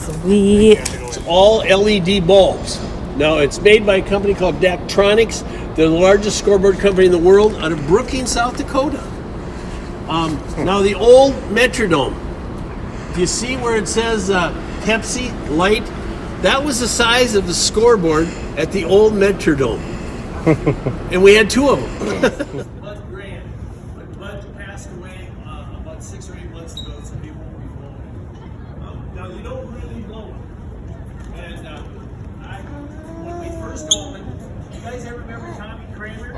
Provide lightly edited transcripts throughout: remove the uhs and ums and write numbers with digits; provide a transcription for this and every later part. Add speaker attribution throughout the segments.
Speaker 1: Sweet.
Speaker 2: It's all LED bulbs. Now, it's made by a company called Daktronics. They're the largest scoreboard company in the world out of Brookings, South Dakota. Now, the old Metrodome. Do you see where it says Pepsi Light? That was the size of the scoreboard at the old Metrodome. And we had two of them. Bud Grant. But Bud passed away about 6 or 8 months ago, so he won't be blowing. Now, you don't really blow it. And when we first opened, you guys ever remember Tommy Kramer?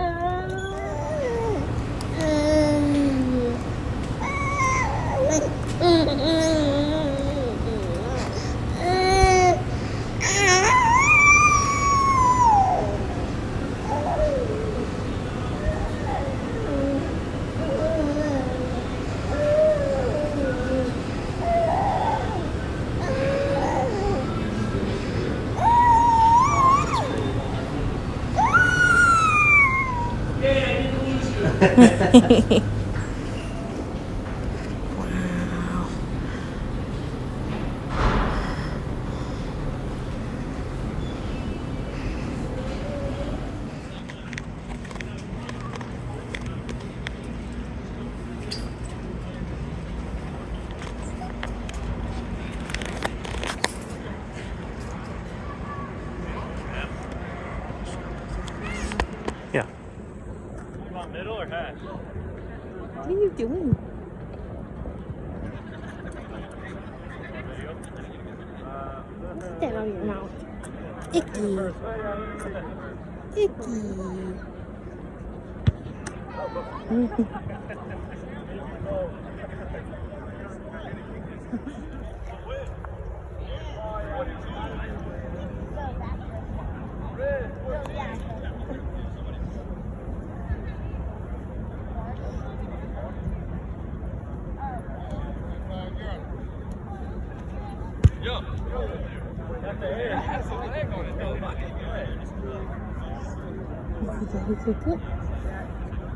Speaker 1: Yeah.
Speaker 3: You want middle or hash?
Speaker 1: What are you doing? Put that on your mouth. Icky. Icky.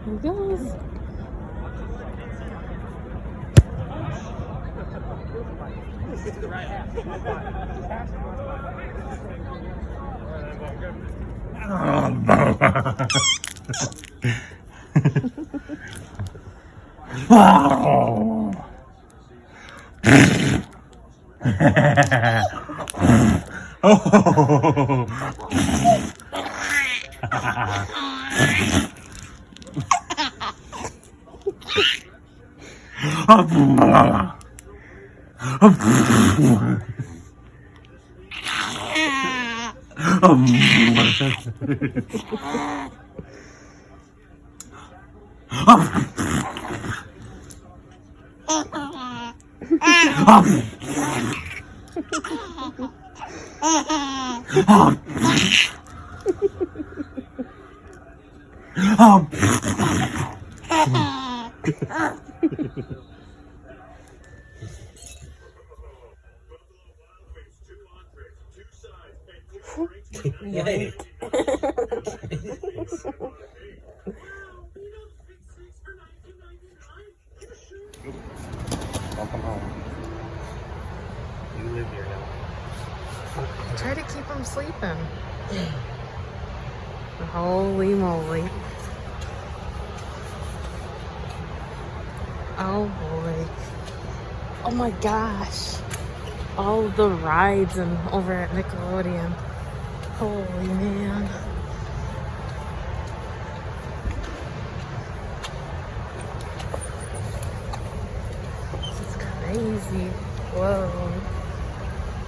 Speaker 1: Here he goes.
Speaker 2: Yay.
Speaker 3: Welcome home. You live here now.
Speaker 1: Try to keep him sleeping. Holy moly. Oh boy. Oh my gosh. All of the rides and over at Nickelodeon. Holy man. This is crazy. Whoa.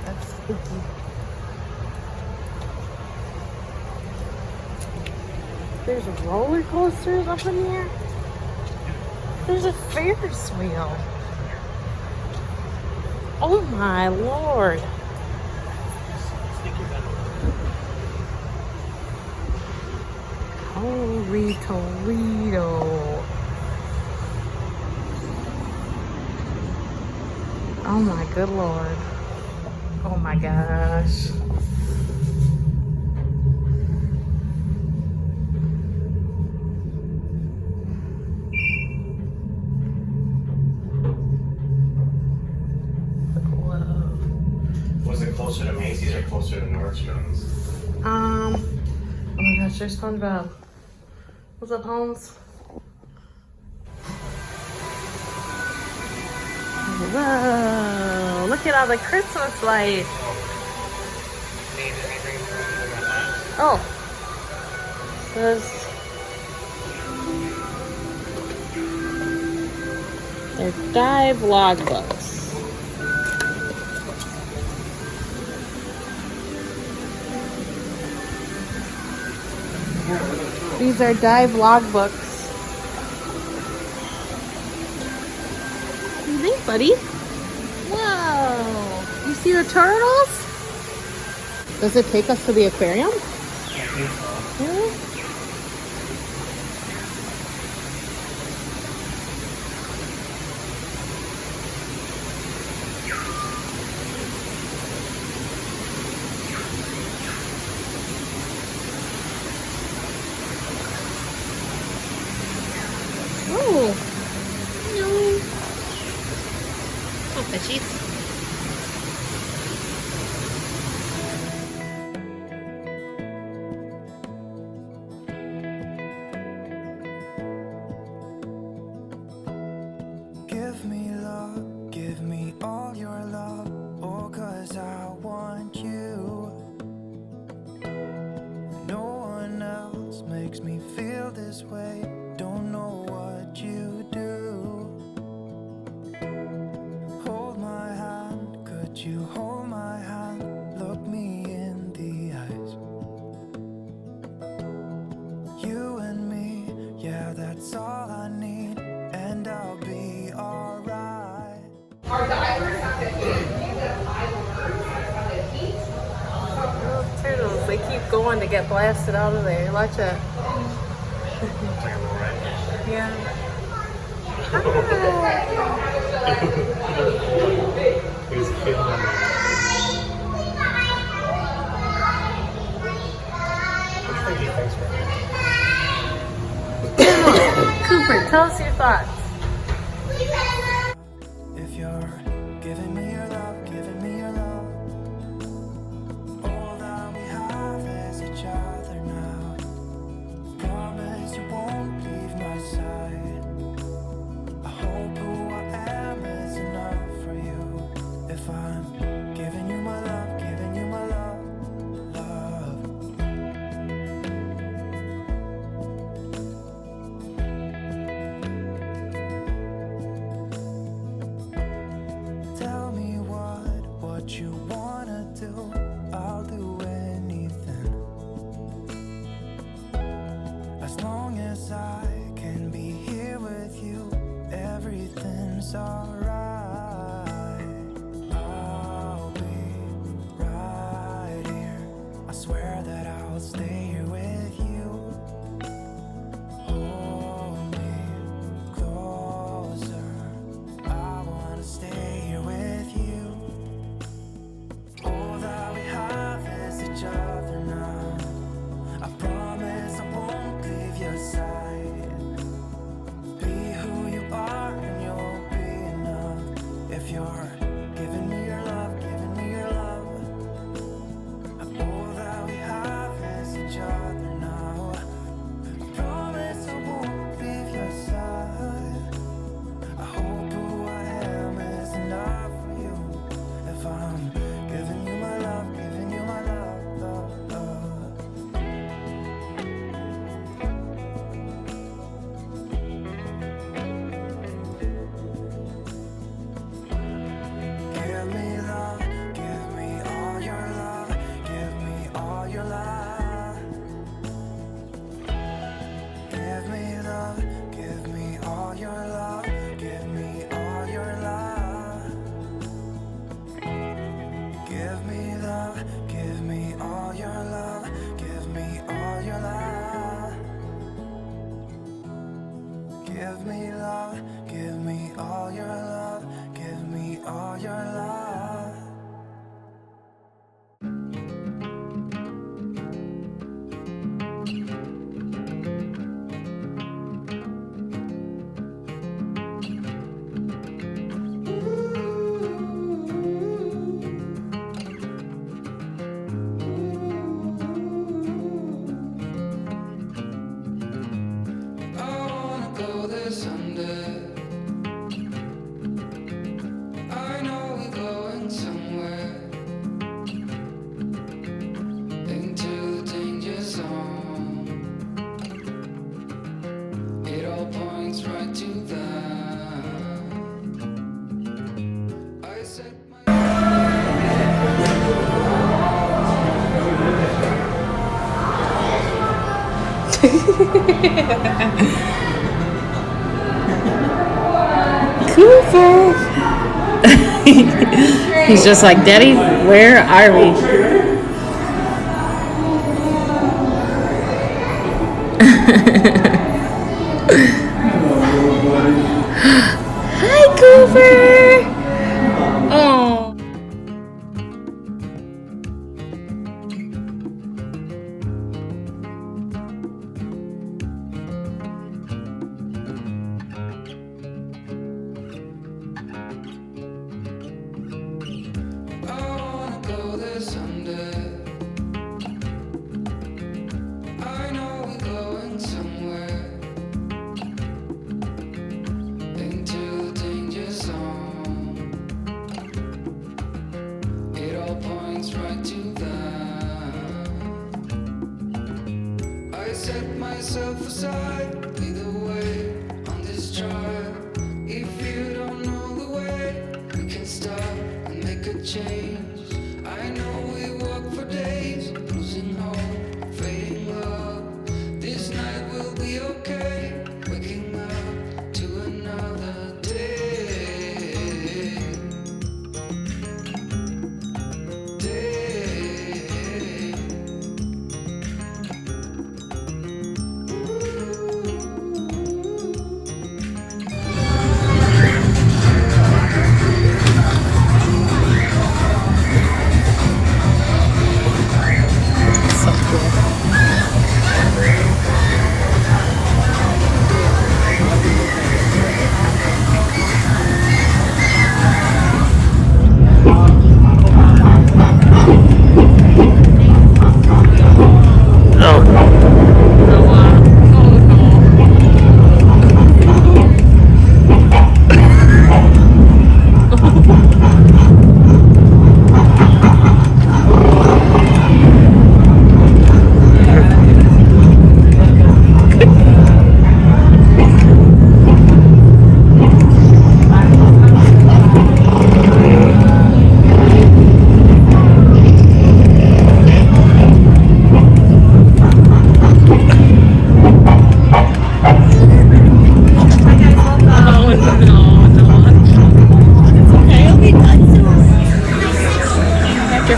Speaker 1: That's spooky. There's roller coasters up in here. There's a Ferris wheel. Oh my lord. Holy Toledo. Oh my good lord. Oh my gosh.
Speaker 3: closer to Macy's or closer to Nordstrom's?
Speaker 1: Oh my gosh, there's SpongeBob. What's up, Holmes? Whoa! Look at all the Christmas lights. Oh, they're dive logbooks. These are dive logbooks. What do you think, buddy? Whoa! You see the turtles? Does it take us to the aquarium?
Speaker 3: I think so.
Speaker 1: Really? Oh, no. Oh, fishies.
Speaker 4: Give me love, give me all your love, oh, 'cause I want you. No one else makes me feel this way, don't know what you do. Hold my hand, could you hold my hand, look me in the eyes. You and me, yeah, that's all I need, and I'll be alright.
Speaker 5: Our divers have to heat.
Speaker 1: Those turtles, they keep going to get blasted out of there. Watch it.
Speaker 3: It's like a little red.
Speaker 1: Yeah.
Speaker 3: There's a kid on there. What do you think he thinks right now?
Speaker 1: Cooper, tell us your thoughts.
Speaker 4: If you're giving me your love, giving me your love, all that we have is each other now. Promise you won't leave my side. I hope who I am is enough for you. If I'm giving you my love, giving you my love, love. Tell me
Speaker 1: Cooper. He's just like, Daddy, where are we? Hi, Cooper. Oh.
Speaker 4: Set myself aside, lead the way on this trial. If you don't know the way, we can stop and make a change. I know we walk for days, losing hope, fading love. This night will be okay, waking up to another day.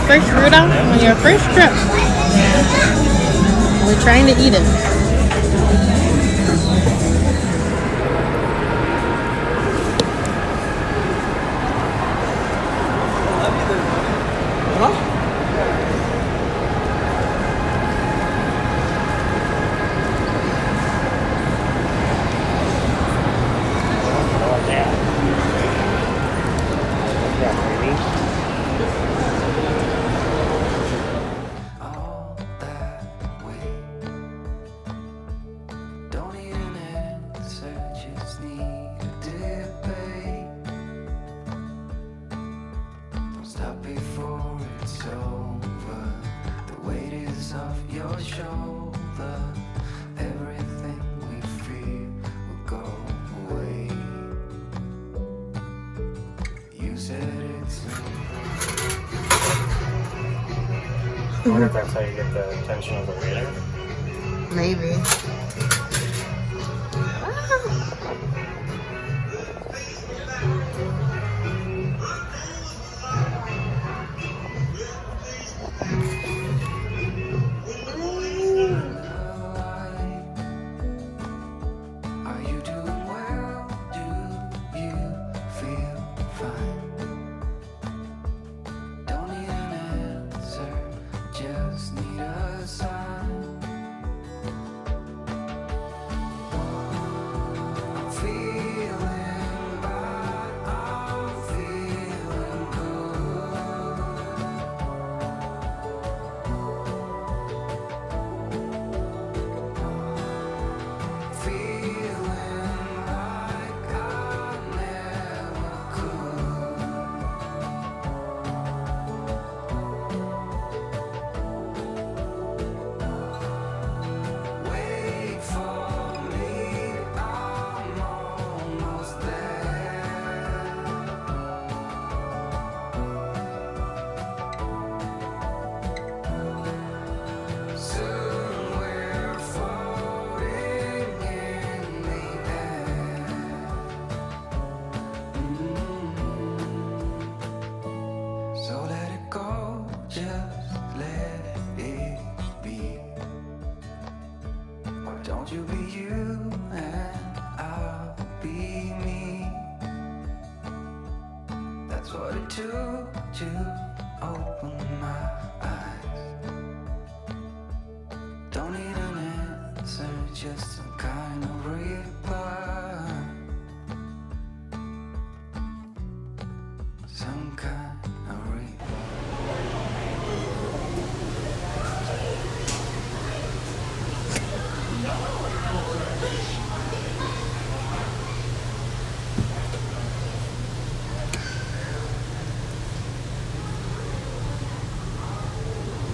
Speaker 1: First Rudolph on your first trip. We're trying to eat it.
Speaker 3: I wonder if that's how you get the attention of the waiter.
Speaker 1: Maybe.
Speaker 4: Feel what it took to open my eyes. Don't need an answer, just some kind of reply. Some kind of reply.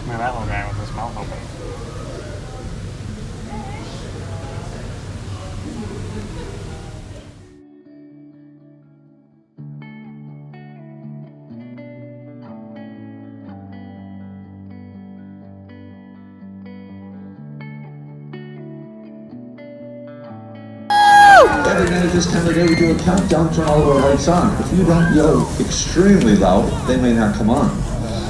Speaker 3: Man, that little guy with his mouth open.
Speaker 6: Every night at this time of day, we do a countdown, turn all of our lights on. If you don't yell extremely loud, they may not come on.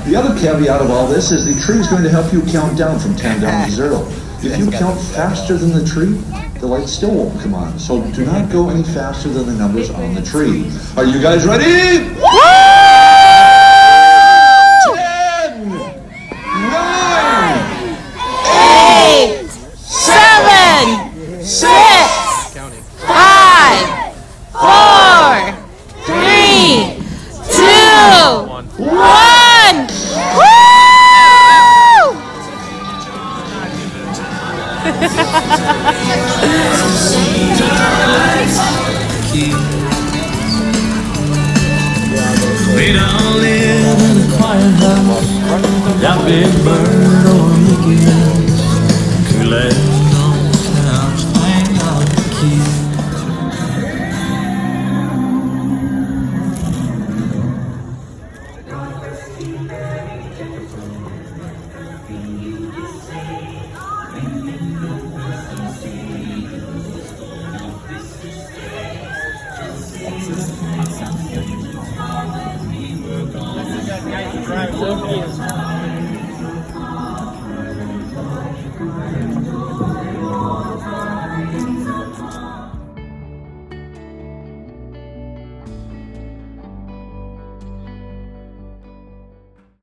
Speaker 6: The other caveat of all this is the tree is going to help you count down from 10 down to 0. If you count faster than the tree, the lights still won't come on. So do not go any faster than the numbers on the tree. Are you guys ready? 10, 9,
Speaker 1: 8, 7, 6, 5, 4, 3, 2, 1. Woo!
Speaker 7: We don't live in a quiet house, that big bird or Mickey Mouse, laying on the couch, hang out the key.